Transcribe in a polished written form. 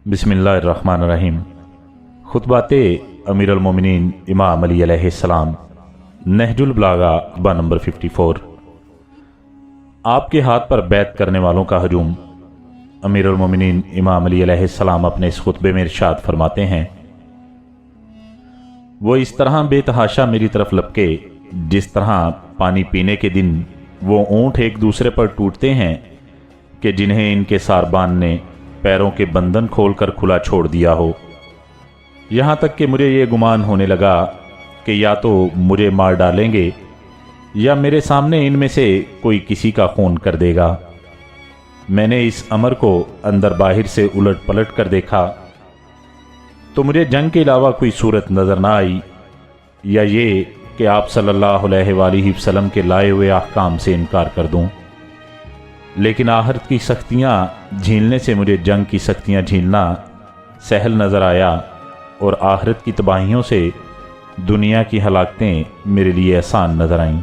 बिस्मिल्लाहिर्रहमानिर्रहीम। खुतबाते अमीरुल मोमिनीन इमाम अली अलैहिस्सलाम, नहजुल बलागा खुतबा नंबर 54। आपके हाथ पर बैत करने वालों का हजूम। अमीरुल मोमिनीन इमाम अली अलैहिस्सलाम अपने इस खुतबे में इरशाद फरमाते हैं, वो इस तरह बेतहाशा मेरी तरफ लपके जिस तरह पानी पीने के दिन वो ऊँट एक दूसरे पर टूटते हैं कि जिन्हें इनके सारबान ने पैरों के बंधन खोलकर खुला छोड़ दिया हो। यहाँ तक कि मुझे ये गुमान होने लगा कि या तो मुझे मार डालेंगे या मेरे सामने इनमें से कोई किसी का खून कर देगा। मैंने इस अमर को अंदर बाहर से उलट पलट कर देखा तो मुझे जंग के अलावा कोई सूरत नज़र ना आई, या ये कि आप सल्लल्लाहु अलैहि वसल्लम के लाए हुए अहकाम से इनकार कर दूं। लेकिन आखिरत की सख्तियाँ झीलने से मुझे जंग की सख्तियाँ झीलना सहल नज़र आया और आखिरत की तबाहियों से दुनिया की हलाकतें मेरे लिए आसान नज़र आईं।